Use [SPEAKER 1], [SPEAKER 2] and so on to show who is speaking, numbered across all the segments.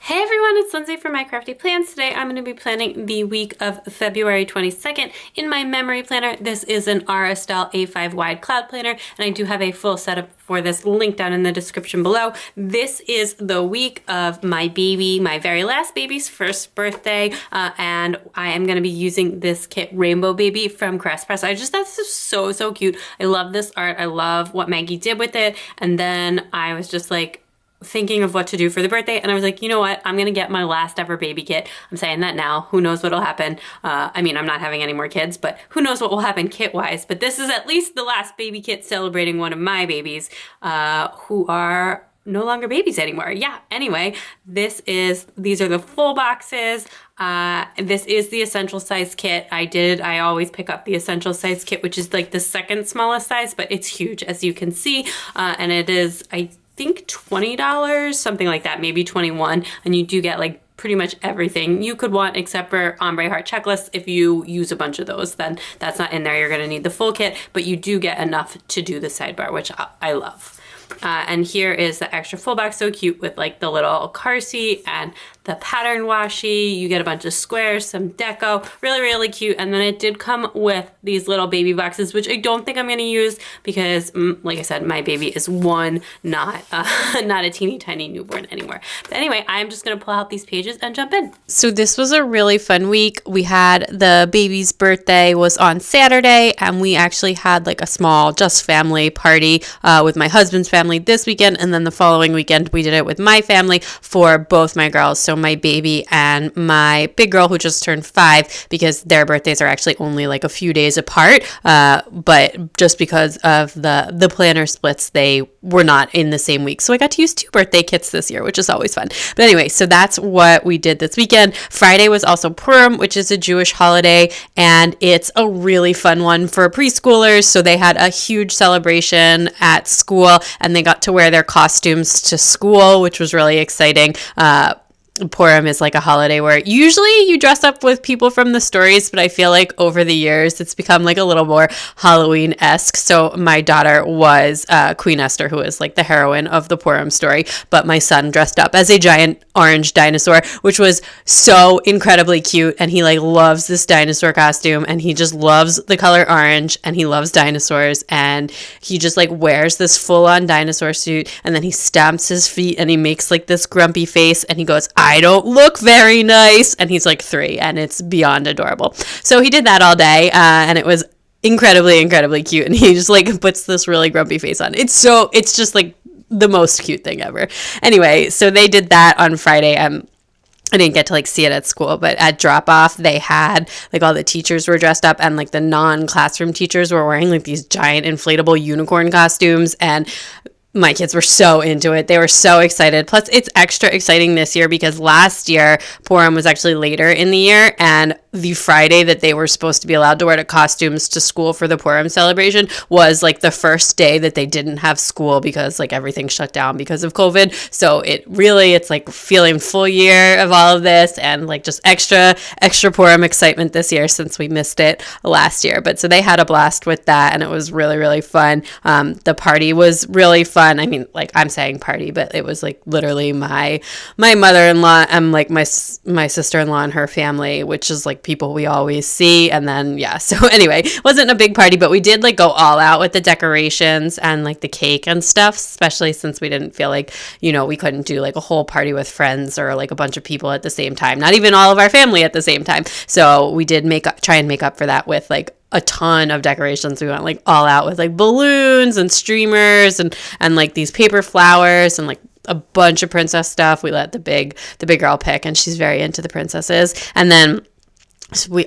[SPEAKER 1] Hey everyone, it's Lindsay from My Crafty Plans. Today I'm going to be planning the week of February 22nd in my memory planner. This is an Aura Estelle A5 wide cloud planner, and I do have a full setup for this linked down in the description below. This is the week of my baby, my very last baby's first birthday, and I am going to be using this kit Rainbow Baby from Crest Press. I just thought this is so cute. I love this art. I love what Maggie did with it, and then I was just like, thinking of what to do for the birthday, and I was like, you know what, I'm gonna get my last ever baby kit. I'm saying that now, who knows what'll happen. I mean, I'm not having any more kids, but who knows what will happen kit wise. But this is at least the last baby kit celebrating one of my babies who are no longer babies anymore. Yeah, anyway, these are the full boxes. This is the essential size kit. I always pick up the essential size kit, which is like the second smallest size, but it's huge as you can see, and it is, I think $20, something like that, maybe 21, and you do get like pretty much everything you could want except for ombre heart checklists. If you use a bunch of those, then that's not in there. You're gonna need the full kit, but you do get enough to do the sidebar, which I love. And here is the extra full box, so cute, with like the little car seat and the pattern washi. You get a bunch of squares, some deco, really cute. And then it did come with these little baby boxes, which I don't think I'm gonna use because, like I said, my baby is one, not a teeny tiny newborn anymore. But anyway, I'm just gonna pull out these pages and jump in.
[SPEAKER 2] So this was a really fun week. We had the baby's birthday was on Saturday, and we actually had like a small just family party with my husband's family this weekend, and then the following weekend we did it with my family for both my girls, so my baby and my big girl who just turned 5, because their birthdays are actually only like a few days apart, but just because of the planner splits, they were not in the same week, so I got to use 2 birthday kits this year, which is always fun. But anyway, so that's what we did this weekend. Friday was also Purim, which is a Jewish holiday, and it's a really fun one for preschoolers. So they had a huge celebration at school, and they got to wear their costumes to school, which was really exciting. Purim is like a holiday where usually you dress up with people from the stories, but I feel like over the years it's become like a little more Halloween-esque. So my daughter was Queen Esther, who is like the heroine of the Purim story, but my son dressed up as a giant orange dinosaur, which was so incredibly cute, and he like loves this dinosaur costume, and he just loves the color orange, and he loves dinosaurs, and he just like wears this full-on dinosaur suit, and then he stamps his feet and he makes like this grumpy face, and he goes, "I don't look very nice," and he's like 3, and it's beyond adorable. So he did that all day, and it was incredibly cute, and he just like puts this really grumpy face on. It's just like the most cute thing ever. Anyway, so they did that on Friday. I didn't get to like see it at school, but at drop off they had like all the teachers were dressed up, and like the non-classroom teachers were wearing like these giant inflatable unicorn costumes, and my kids were so into it. They were so excited. Plus, it's extra exciting this year because last year, Purim was actually later in the year, and the Friday that they were supposed to be allowed to wear the costumes to school for the Purim celebration was like the first day that they didn't have school because like everything shut down because of COVID. So it's like feeling full year of all of this, and like just extra Purim excitement this year since we missed it last year. But so they had a blast with that, and it was really fun. The party was really fun. I mean, like I'm saying party, but it was like literally my mother-in-law and like my sister-in-law and her family, which is like people we always see. And then so anyway, it wasn't a big party, but we did like go all out with the decorations and like the cake and stuff, especially since we didn't feel like, we couldn't do like a whole party with friends or like a bunch of people at the same time, not even all of our family at the same time. So we did try and make up for that with like a ton of decorations. We went like all out with like balloons and streamers and like these paper flowers and like a bunch of princess stuff. We let the big girl pick, and she's very into the princesses. And then I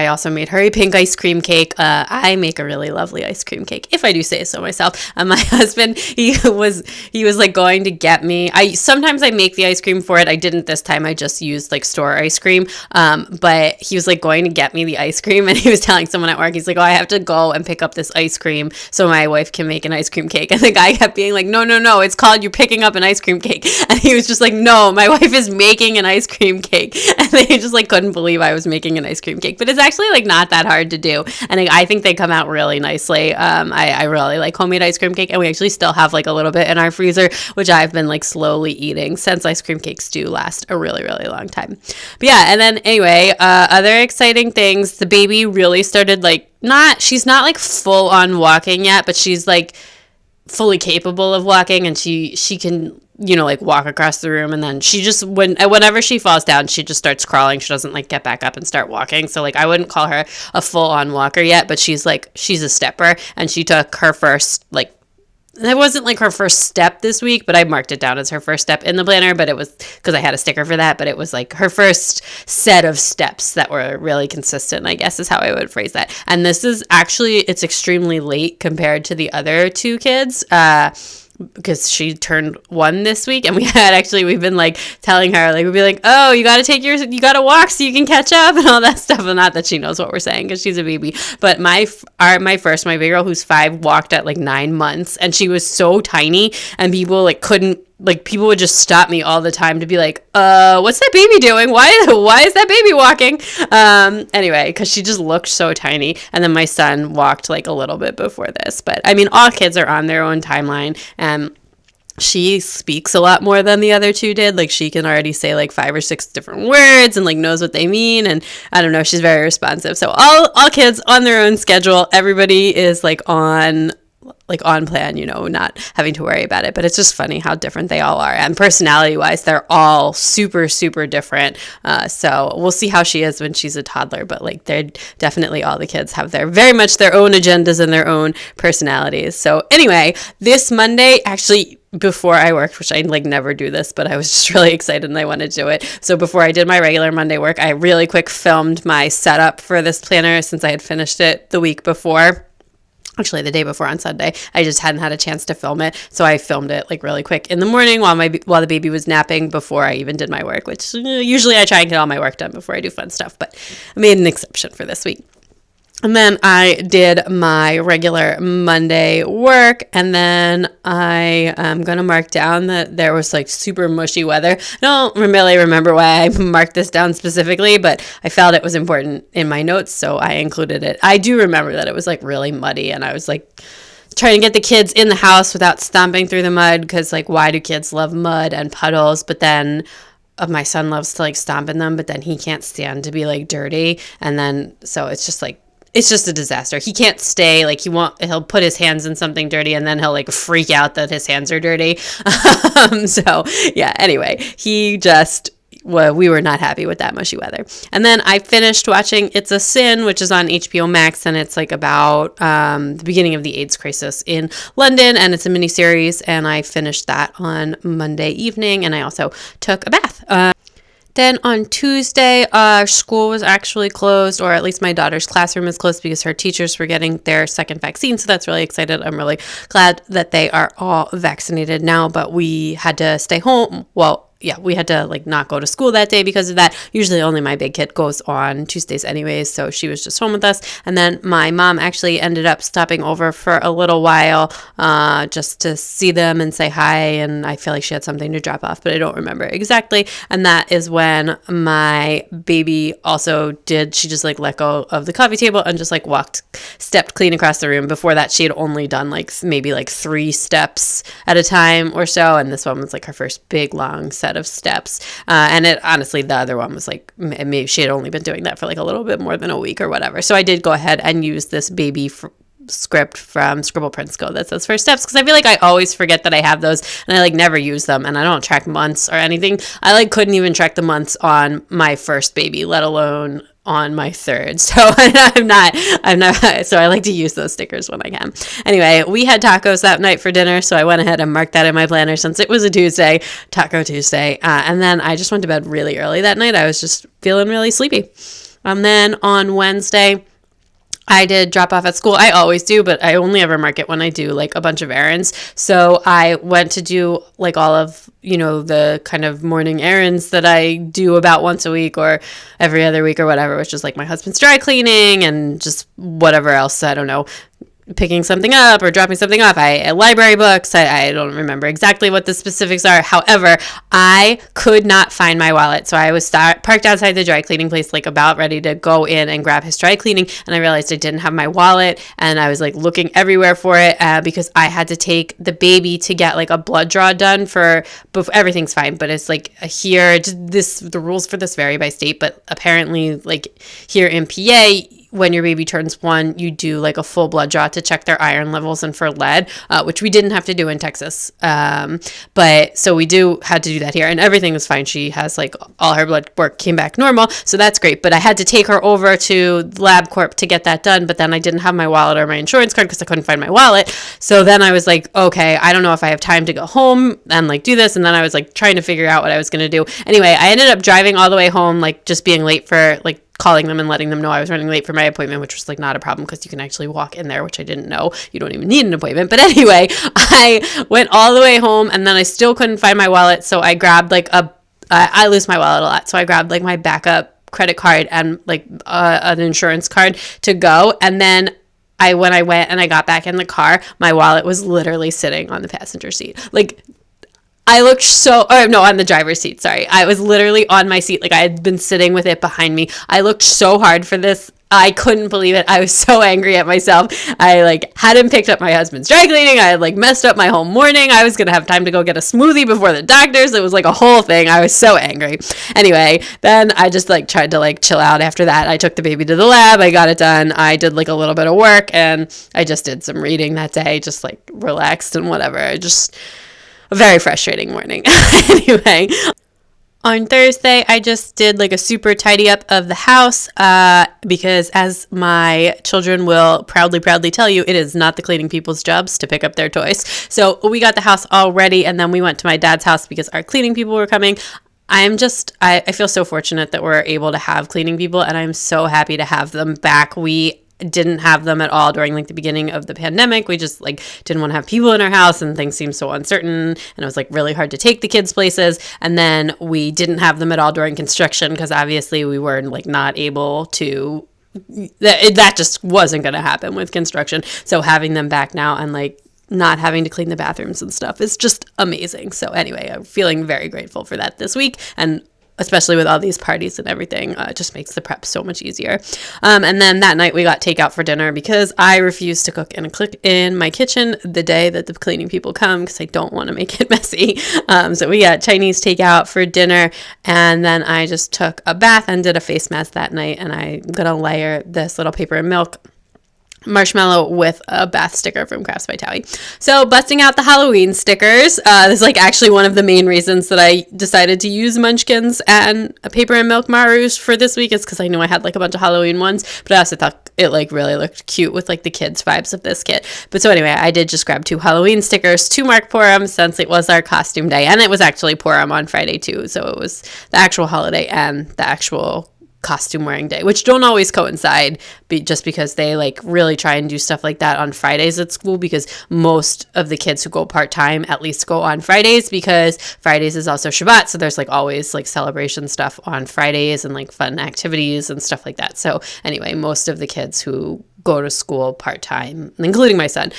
[SPEAKER 2] also made her a pink ice cream cake. I make a really lovely ice cream cake, if I do say so myself. My husband, he was like going to get me. Sometimes I make the ice cream for it. I didn't this time. I just used like store ice cream. But he was like going to get me the ice cream, and he was telling someone at work, he's like, "Oh, I have to go and pick up this ice cream so my wife can make an ice cream cake." And the guy kept being like, "No, it's called you're picking up an ice cream cake." And he was just like, "No, my wife is making an ice cream cake." And they just like couldn't believe I was making an an ice cream cake, but it's actually like not that hard to do. And I think they come out really nicely. I really like homemade ice cream cake, and we actually still have like a little bit in our freezer, which I've been like slowly eating since ice cream cakes do last a really, really long time. But yeah, and then anyway, other exciting things, the baby really started like, she's not like full on walking yet, but she's like fully capable of walking, and she can, you know, like walk across the room, and then she just, whenever she falls down, she just starts crawling. She doesn't like get back up and start walking. So like I wouldn't call her a full on walker yet, but she's a stepper, and she took her first, like, that wasn't like her first step this week, but I marked it down as her first step in the planner, but it was because I had a sticker for that, but it was like her first set of steps that were really consistent, I guess is how I would phrase that. And this is actually, it's extremely late compared to the other two kids, because she turned 1 this week, and we've been like telling her, like, we'd be like, oh, you got to walk so you can catch up and all that stuff. And not that she knows what we're saying because she's a baby, but my big girl who's 5 walked at like 9 months, and she was so tiny, and people would just stop me all the time to be like, what's that baby doing? Why is that baby walking? Anyway, because she just looked so tiny. And then my son walked like a little bit before this. But I mean, all kids are on their own timeline. And she speaks a lot more than the other two did. Like, she can already say like 5 or 6 different words and like knows what they mean. And I don't know, she's very responsive. So all kids on their own schedule. Everybody is like on plan, you know, not having to worry about it. But it's just funny how different they all are. And personality wise, they're all super, super different. So we'll see how she is when she's a toddler. But like, they're definitely, all the kids have very much their own agendas and their own personalities. So anyway, this Monday, actually, before I worked, which I like never do this, but I was just really excited and I wanted to do it. So before I did my regular Monday work, I really quick filmed my setup for this planner since I had finished it the week before. Actually, the day before on Sunday. I just hadn't had a chance to film it, so I filmed it like really quick in the morning while the baby was napping before I even did my work, which usually I try and get all my work done before I do fun stuff, but I made an exception for this week. And then I did my regular Monday work, and then I am going to mark down that there was like super mushy weather. I don't really remember why I marked this down specifically, but I felt it was important in my notes, so I included it. I do remember that it was like really muddy, and I was like trying to get the kids in the house without stomping through the mud, because like, why do kids love mud and puddles? But then my son loves to like stomp in them, but then he can't stand to be like dirty. And then, so it's just like, it's just a disaster. He can't stay, like he'll put his hands in something dirty and then he'll like freak out that his hands are dirty. So yeah, anyway, we were not happy with that mushy weather. And then I finished watching It's a Sin, which is on HBO Max, and it's like about the beginning of the AIDS crisis in London, and it's a miniseries, and I finished that on Monday evening, and I also took a bath. Then on Tuesday, our school was actually closed, or at least my daughter's classroom is closed because her teachers were getting their second vaccine. So that's really excited. I'm really glad that they are all vaccinated now, but we had to stay home. Well, yeah, we had to like not go to school that day because of that. Usually only my big kid goes on Tuesdays anyways, so she was just home with us. And then my mom actually ended up stopping over for a little while just to see them and say hi, and I feel like she had something to drop off, but I don't remember exactly. And that is when my baby also she just like let go of the coffee table and just like stepped clean across the room. Before that, she had only done like maybe like 3 steps at a time or so, and this one was like her first big long set of steps, and it honestly, the other one was like, maybe she had only been doing that for like a little bit more than a week or whatever. So I did go ahead and use this baby script from Scribble Prints Go that says first steps, because I feel like I always forget that I have those, and I like never use them, and I don't track months or anything. I like couldn't even track the months on my first baby, let alone on my third. So I'm not, so I like to use those stickers when I can. Anyway, we had tacos that night for dinner, so I went ahead and marked that in my planner since it was a Tuesday, Taco Tuesday. And then I just went to bed really early that night. I was just feeling really sleepy. And then on Wednesday, I did drop off at school. I always do, but I only ever mark it when I do like a bunch of errands. So I went to do like all of, the kind of morning errands that I do about once a week or every other week or whatever, which is like my husband's dry cleaning and just whatever else, I don't know, picking something up or dropping something off. Library books. I don't remember exactly what the specifics are. However, I could not find my wallet. So I was parked outside the dry cleaning place, like about ready to go in and grab his dry cleaning. And I realized I didn't have my wallet, and I was like looking everywhere for it because I had to take the baby to get like a blood draw done everything's fine. But it's like here, the rules for this vary by state, but apparently like here in PA, when your baby turns 1, you do like a full blood draw to check their iron levels and for lead, which we didn't have to do in Texas. But so we had to do that here, and everything was fine. She has like all her blood work came back normal, so that's great. But I had to take her over to LabCorp to get that done. But then I didn't have my wallet or my insurance card because I couldn't find my wallet. So then I was like, okay, I don't know if I have time to go home and like do this. And then I was like trying to figure out what I was going to do. Anyway, I ended up driving all the way home, like just being late for like calling them and letting them know I was running late for my appointment, which was like not a problem because you can actually walk in there, which I didn't know. You don't even need an appointment. But anyway, I went all the way home, and then I still couldn't find my wallet. So I grabbed like I lose my wallet a lot. So I grabbed like my backup credit card and like an insurance card to go. And then when I went and I got back in the car, my wallet was literally sitting on the passenger seat. Like, I looked on the driver's seat, sorry. I was literally on my seat. Like, I had been sitting with it behind me. I looked so hard for this. I couldn't believe it. I was so angry at myself. I like hadn't picked up my husband's dry cleaning. I had like messed up my whole morning. I was going to have time to go get a smoothie before the doctor's. It was like a whole thing. I was so angry. Anyway, then I just like tried to like chill out after that. I took the baby to the lab. I got it done. I did like a little bit of work, and I just did some reading that day, just like relaxed and whatever. A very frustrating morning. Anyway, on Thursday, I just did like a super tidy up of the house because, as my children will proudly tell you, it is not the cleaning people's jobs to pick up their toys. So we got the house all ready, and then we went to my dad's house because our cleaning people were coming. I feel so fortunate that we're able to have cleaning people, and I'm so happy to have them back. We didn't have them at all during like the beginning of the pandemic. We just like didn't want to have people in our house, and things seemed so uncertain, and it was like really hard to take the kids places. And then we didn't have them at all during construction because obviously we were like not able to, that just wasn't going to happen with construction. So having them back now and like not having to clean the bathrooms and stuff is just amazing. So anyway, I'm feeling very grateful for that this week, and especially with all these parties and everything, it just makes the prep so much easier. And then that night we got takeout for dinner because I refuse to cook in my kitchen the day that the cleaning people come because I don't want to make it messy. So we got Chinese takeout for dinner, and then I just took a bath and did a face mask that night, and I'm going to layer this little paper and milk marshmallow with a bath sticker from Crafts by Towie. So busting out the Halloween stickers. This is like actually one of the main reasons that I decided to use Munchkins and a paper and milk Marus for this week is because I knew I had like a bunch of Halloween ones, but I also thought it like really looked cute with like the kids vibes of this kit. But so anyway, I did just grab 2 Halloween stickers to mark Purim since it was our costume day, and it was actually Purim on Friday too. So it was the actual holiday and the actual costume wearing day, which don't always coincide just because they like really try and do stuff like that on Fridays at school, because most of the kids who go part-time at least go on Fridays because Fridays is also Shabbat. So there's like always like celebration stuff on Fridays and like fun activities and stuff like that. So anyway, most of the kids who go to school part-time, including my son,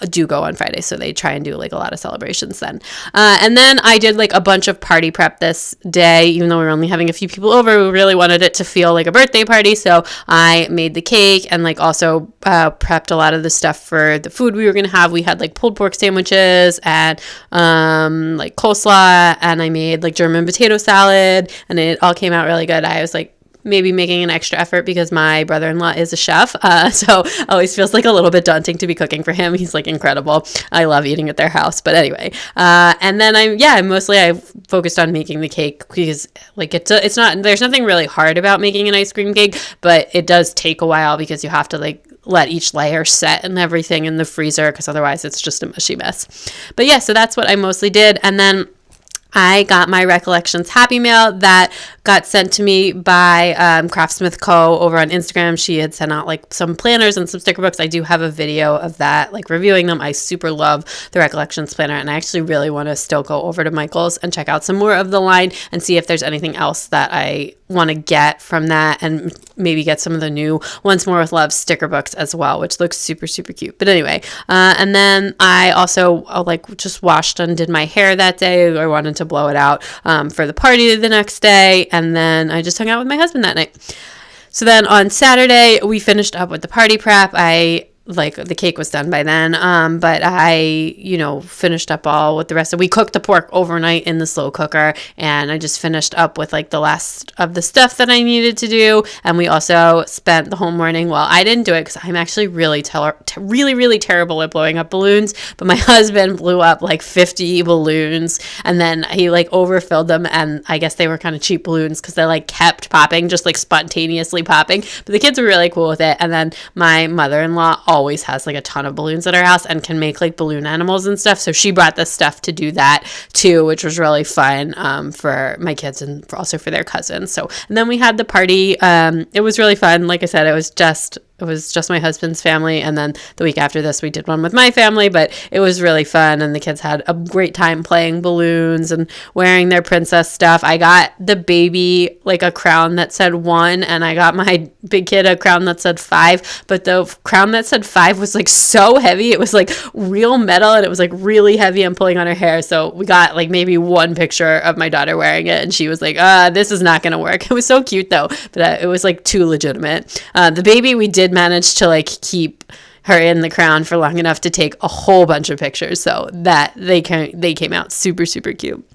[SPEAKER 2] do go on Friday, so they try and do like a lot of celebrations then. And then I did like a bunch of party prep this day, even though we were only having a few people over. We really wanted it to feel like a birthday party, so I made the cake and like also prepped a lot of the stuff for the food we were gonna have. We had like pulled pork sandwiches and like coleslaw, and I made like German potato salad, and it all came out really good. I was like maybe making an extra effort because my brother-in-law is a chef. So it always feels like a little bit daunting to be cooking for him. He's like incredible. I love eating at their house. But anyway, and then I focused on making the cake because like there's nothing really hard about making an ice cream cake, but it does take a while because you have to like let each layer set and everything in the freezer because otherwise it's just a mushy mess. But yeah, so that's what I mostly did. And then I got my Recollections Happy Mail that got sent to me by Craftsmith Co. over on Instagram. She had sent out like some planners and some sticker books. I do have a video of that, like reviewing them. I super love the Recollections planner, and I actually really want to still go over to Michael's and check out some more of the line and see if there's anything else that I want to get from that, and maybe get some of the new Once More with Love sticker books as well, which looks super, super cute. But anyway, and then I also like just washed and did my hair that day. I wanted to blow it out for the party the next day, and then I just hung out with my husband that night. So then on Saturday, we finished up with the party prep. Like the cake was done by then, but I, finished up all with the rest of, we cooked the pork overnight in the slow cooker, and I just finished up with like the last of the stuff that I needed to do. And we also spent the whole morning, well, I didn't do it because I'm actually really terrible at blowing up balloons, but my husband blew up like 50 balloons, and then he like overfilled them, and I guess they were kind of cheap balloons because they like kept popping, just like spontaneously popping, but the kids were really cool with it. And then my mother-in-law always has like a ton of balloons at our house and can make like balloon animals and stuff, so she brought the stuff to do that too, which was really fun for my kids and also for their cousins. So, and then we had the party. It was really fun. Like I said, it was just my husband's family, and then the week after this we did one with my family, but it was really fun, and the kids had a great time playing balloons and wearing their princess stuff. I got the baby like a crown that said 1, and I got my big kid a crown that said 5, but the crown that said 5 was like so heavy. It was like real metal, and it was like really heavy and pulling on her hair, so we got like maybe one picture of my daughter wearing it, and she was like, this is not gonna work. It was so cute though, but it was like too legitimate. The baby, we did manage to like keep her in the crown for long enough to take a whole bunch of pictures, so that they came out super, super cute.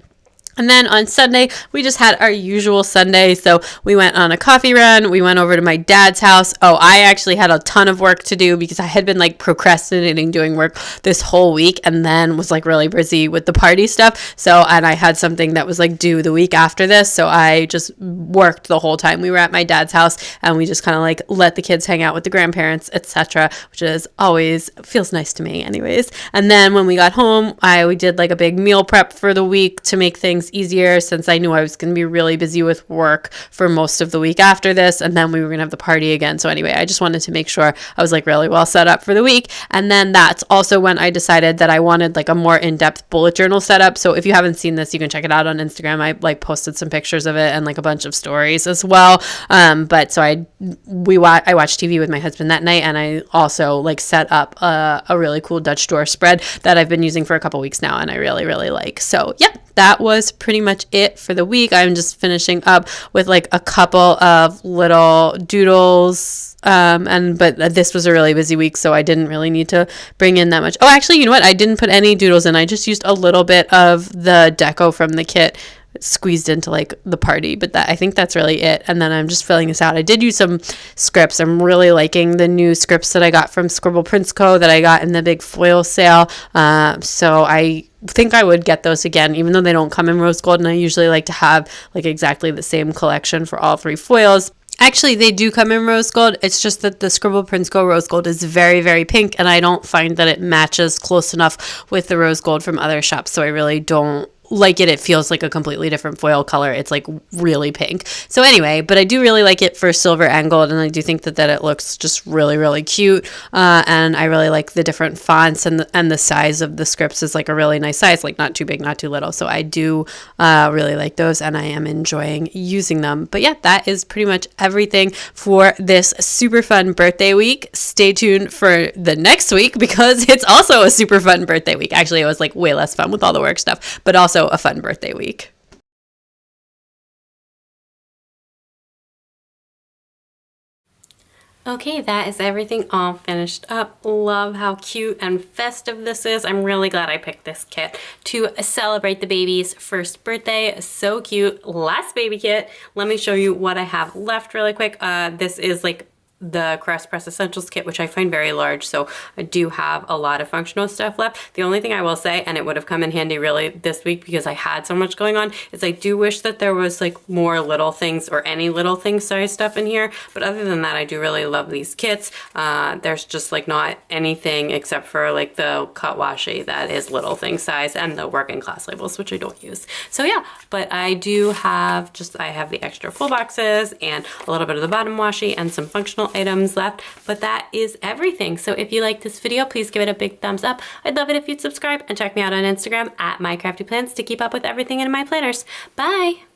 [SPEAKER 2] And then on Sunday, we just had our usual Sunday. So we went on a coffee run. We went over to my dad's house. Oh, I actually had a ton of work to do because I had been like procrastinating doing work this whole week, and then was like really busy with the party stuff. So, and I had something that was like due the week after this. So I just worked the whole time. We were at my dad's house, and we just kind of like let the kids hang out with the grandparents, etc., which is always feels nice to me anyways. And then when we got home, we did like a big meal prep for the week to make things easier, since I knew I was going to be really busy with work for most of the week after this, and then we were going to have the party again. So anyway, I just wanted to make sure I was like really well set up for the week. And then that's also when I decided that I wanted like a more in-depth bullet journal setup. So if you haven't seen this, you can check it out on Instagram. I like posted some pictures of it and like a bunch of stories as well. But so I watched TV with my husband that night, and I also like set up a really cool Dutch door spread that I've been using for a couple weeks now, and I really, really like. So yeah, that was pretty much it for the week. I'm just finishing up with like a couple of little doodles. But this was a really busy week, so I didn't really need to bring in that much. Oh, actually, you know what? I didn't put any doodles in. I just used a little bit of the deco from the kit squeezed into like the party, but I think that's really it. And then I'm just filling this out. I did use some scripts. I'm really liking the new scripts that I got from Scribble Prints Co. that I got in the big foil sale. So I think I would get those again, even though they don't come in rose gold, and I usually like to have like exactly the same collection for all 3 foils. Actually, they do come in rose gold. It's just that the Scribble Prints Co. rose gold is very, very pink, and I don't find that it matches close enough with the rose gold from other shops, so I really don't like it. It feels like a completely different foil color. It's like really pink. So anyway, but I do really like it for silver and gold, and I do think that it looks just really, really cute. And I really like the different fonts, and the size of the scripts is like a really nice size, like not too big, not too little. So I do really like those, and I am enjoying using them. But yeah, that is pretty much everything for this super fun birthday week. Stay tuned for the next week because it's also a super fun birthday week. Actually, it was like way less fun with all the work stuff, but also a fun birthday week.
[SPEAKER 1] Okay, that is everything all finished up. Love how cute and festive this is. I'm really glad I picked this kit to celebrate the baby's first birthday. So cute. Last baby kit. Let me show you what I have left really quick. This is like the Crest Press Essentials kit, which I find very large, so I do have a lot of functional stuff left. The only thing I will say, and it would have come in handy really this week because I had so much going on, is I do wish that there was like more little things or any little thing size stuff in here. But other than that, I do really love these kits. There's just like not anything except for like the cut washi that is little thing size and the working class labels, which I don't use. So yeah, but I do have I have the extra full boxes and a little bit of the bottom washi and some functional items left, but that is everything. So if you like this video, please give it a big thumbs up. I'd love it if you'd subscribe and check me out on Instagram at mycraftyplans to keep up with everything in my planners. Bye!